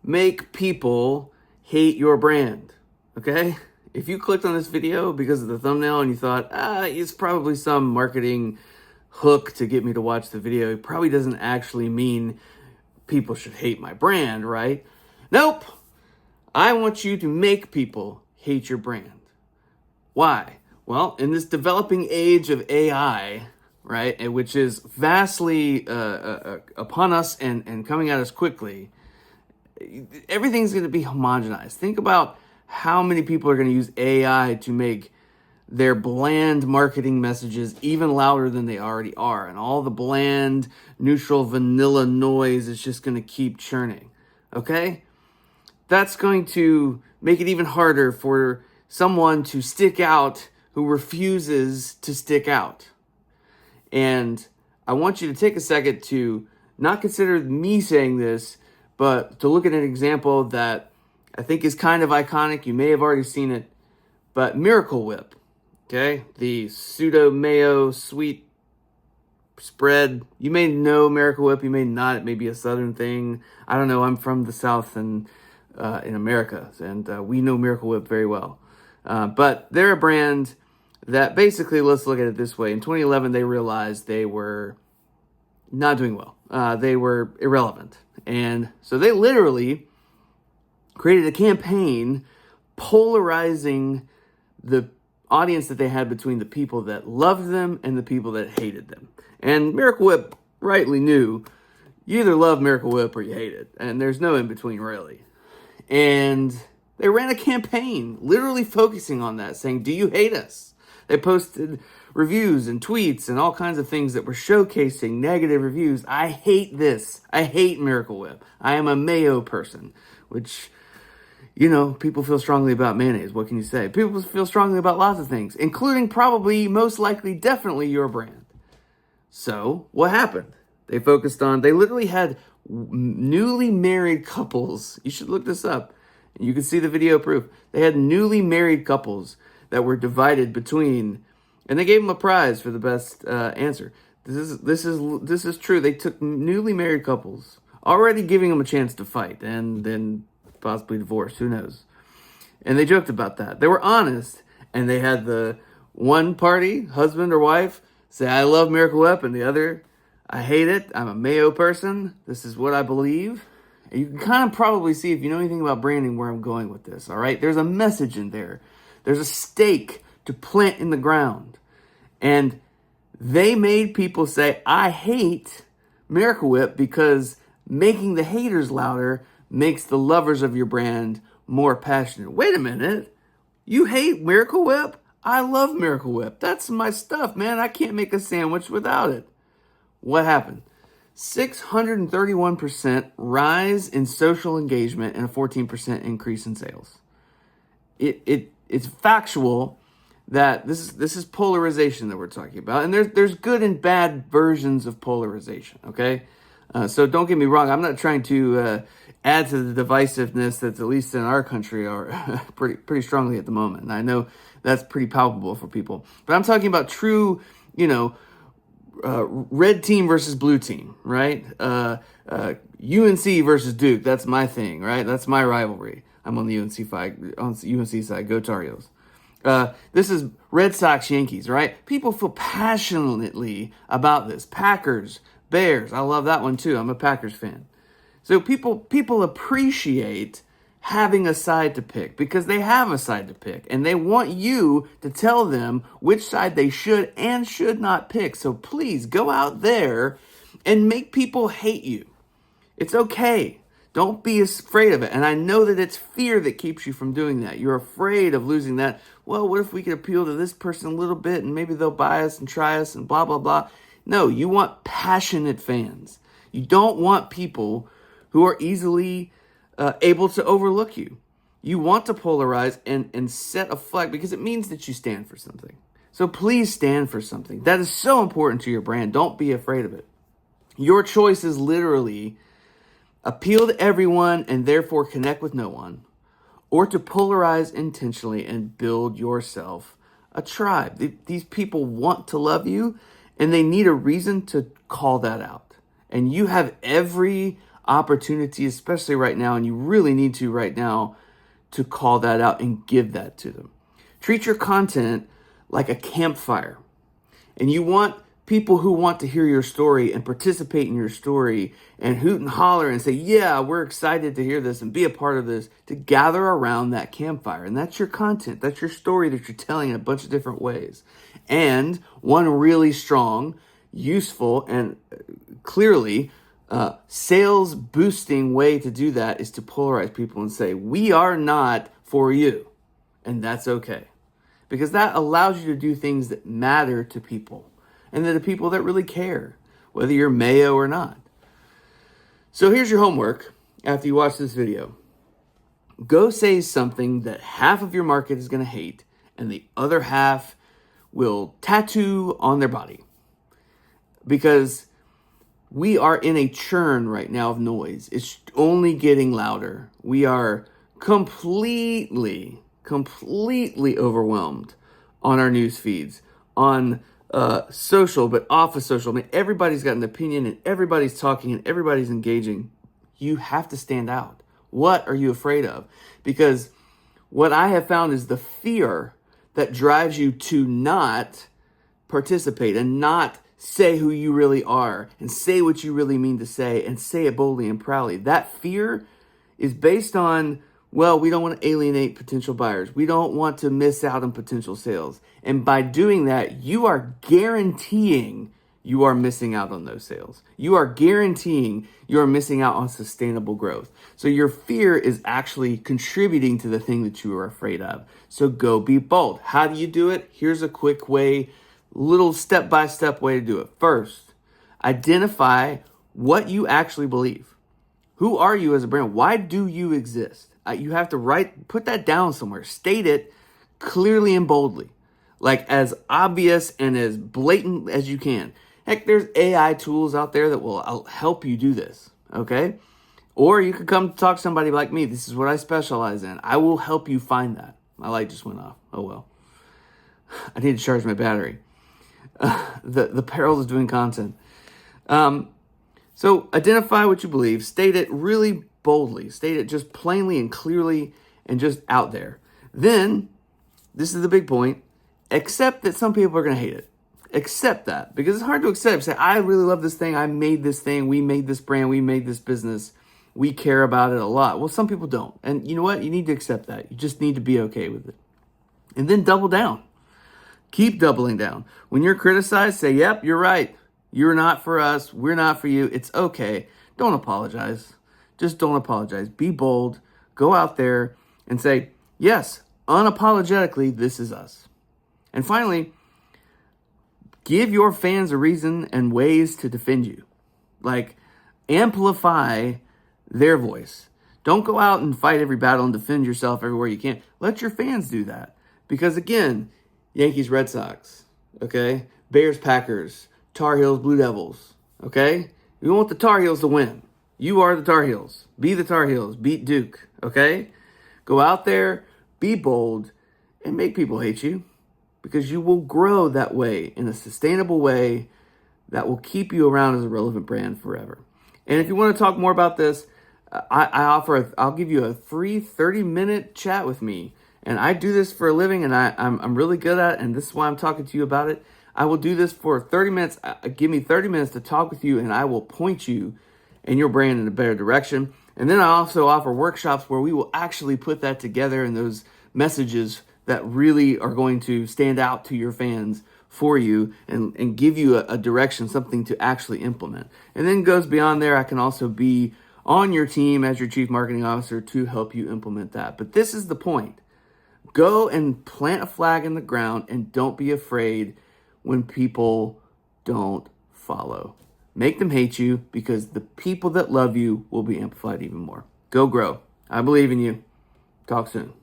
make people hate your brand, okay? If you clicked on this video because of the thumbnail and you thought, it's probably some marketing hook to get me to watch the video, it probably doesn't actually mean people should hate my brand, right? Nope. I want you to make people hate your brand. Why? Well, in this developing age of AI, right, which is vastly upon us and coming at us quickly, everything's going to be homogenized. Think about how many people are going to use AI to make their bland marketing messages even louder than they already are. And all the bland, neutral, vanilla noise is just going to keep churning. Okay? That's going to make it even harder for someone to stick out who refuses to stick out. And I want you to take a second to not consider me saying this, but to look at an example that I think is kind of iconic. You may have already seen it, but Miracle Whip, okay? The pseudo mayo sweet spread. You may know Miracle Whip, you may not. It may be a Southern thing. I don't know. I'm from the South and in America, and we know Miracle Whip very well. But they're a brand that basically, let's look at it this way. In 2011, they realized they were not doing well. They were irrelevant. And so they literally created a campaign polarizing the audience that they had between the people that loved them and the people that hated them. And Miracle Whip rightly knew you either love Miracle Whip or you hate it. And there's no in between, really. And they ran a campaign literally focusing on that, saying, do you hate us? They posted reviews and tweets and all kinds of things that were showcasing negative reviews. I hate this. I hate Miracle Whip. I am a mayo person, which, you know, people feel strongly about mayonnaise. What can you say? People feel strongly about lots of things, including probably, most likely, definitely your brand. So what happened? They literally had newly married couples. You should look this up. You can see the video proof. They had newly married couples that were divided between, and they gave them a prize for the best answer. This is true. They took newly married couples, already giving them a chance to fight and then possibly divorce. Who knows? And they joked about that. They were honest, and they had the one party, husband or wife, say, I love Miracle Whip, and the other, I hate it. I'm a mayo person. This is what I believe. And you can kind of probably see, if you know anything about branding, where I'm going with this, all right? There's a message in there. There's a stake to plant in the ground. And they made people say, I hate Miracle Whip because making the haters louder makes the lovers of your brand more passionate. Wait a minute. You hate Miracle Whip? I love Miracle Whip. That's my stuff, man. I can't make a sandwich without it. What happened? 631% rise in social engagement and a 14% increase in sales. It's factual that this is polarization that we're talking about, and there's good and bad versions of polarization. Okay, so don't get me wrong. I'm not trying to add to the divisiveness that's, at least in our country, are pretty strongly at the moment. And I know that's pretty palpable for people, but I'm talking about true, red team versus blue team, right? UNC versus Duke. That's my thing, right? That's my rivalry. I'm on the UNC side. Go Tar Heels. This is Red Sox Yankees, right? People feel passionately about this. Packers, Bears. I love that one too. I'm a Packers fan. So people appreciate having a side to pick because they have a side to pick, and they want you to tell them which side they should and should not pick. So please go out there and make people hate you. It's okay. Don't be afraid of it. And I know that it's fear that keeps you from doing that. You're afraid of losing that. Well, what if we could appeal to this person a little bit and maybe they'll buy us and try us and blah, blah, blah. No, you want passionate fans. You don't want people who are easily able to overlook you. You want to polarize and set a flag because it means that you stand for something. So please stand for something. That is so important to your brand. Don't be afraid of it. Your choice is literally appeal to everyone and therefore connect with no one, or to polarize intentionally and build yourself a tribe. These people want to love you, and they need a reason to call that out. And you have every opportunity, especially right now, and you really need to right now, to call that out and give that to them. Treat your content like a campfire. And you want people who want to hear your story and participate in your story and hoot and holler and say, yeah, we're excited to hear this and be a part of this, to gather around that campfire. And that's your content. That's your story that you're telling in a bunch of different ways. And one really strong, useful, and clearly sales boosting way to do that is to polarize people and say, we are not for you. And that's okay. Because that allows you to do things that matter to people and to the people that really care, whether you're Mayo or not. So here's your homework after you watch this video. Go say something that half of your market is going to hate and the other half will tattoo on their body. Because we are in a churn right now of noise. It's only getting louder. We are completely overwhelmed on our news feeds, on social, but off of social. I mean, everybody's got an opinion and everybody's talking and everybody's engaging. You have to stand out. What are you afraid of? Because what I have found is the fear that drives you to not participate and not say who you really are and say what you really mean to say and say it boldly and proudly. That fear is based on, well, we don't want to alienate potential buyers. We don't want to miss out on potential sales. And by doing that, you are guaranteeing you are missing out on those sales. You are guaranteeing you are missing out on sustainable growth. So your fear is actually contributing to the thing that you are afraid of. So go be bold. How do you do it? Here's a quick way, little step-by-step way to do it. First, identify what you actually believe. Who are you as a brand? Why do you exist? You have to put that down somewhere. State it clearly and boldly, like as obvious and as blatant as you can. Heck, there's AI tools out there that will help you do this, okay? Or you could come talk to somebody like me. This is what I specialize in. I will help you find that. My light just went off. Oh, well. I need to charge my battery. The perils of doing content. So identify what you believe. State it really boldly. State it just plainly and clearly and just out there. Then, this is the big point, accept that some people are going to hate it. Accept that, because it's hard to accept. Say, I really love this thing. I made this thing. We made this brand. We made this business. We care about it a lot. Well, some people don't. And you know what? You need to accept that. You just need to be okay with it. And then double down. Keep doubling down. When you're criticized, say, yep, you're right. You're not for us. We're not for you. It's okay. Don't apologize. Just don't apologize. Be bold. Go out there and say, yes, unapologetically, this is us. And finally, give your fans a reason and ways to defend you. Like, amplify their voice. Don't go out and fight every battle and defend yourself everywhere you can. Let your fans do that. Because again, Yankees, Red Sox, okay? Bears, Packers, Tar Heels, Blue Devils, okay? You want the Tar Heels to win. You are the Tar Heels. Be the Tar Heels. Beat Duke, okay? Go out there, be bold, and make people hate you, because you will grow that way in a sustainable way that will keep you around as a relevant brand forever. And if you want to talk more about this, I'll give you a free 30-minute chat with me. And I do this for a living, and I'm really good at it, and this is why I'm talking to you about it. I will do this for 30 minutes. Give me 30 minutes to talk with you, and I will point you and your brand in a better direction. And then I also offer workshops where we will actually put that together and those messages that really are going to stand out to your fans for you and give you a direction, something to actually implement. And then goes beyond there. I can also be on your team as your chief marketing officer to help you implement that. But this is the point. Go and plant a flag in the ground and don't be afraid when people don't follow. Make them hate you, because the people that love you will be amplified even more. Go grow. I believe in you. Talk soon.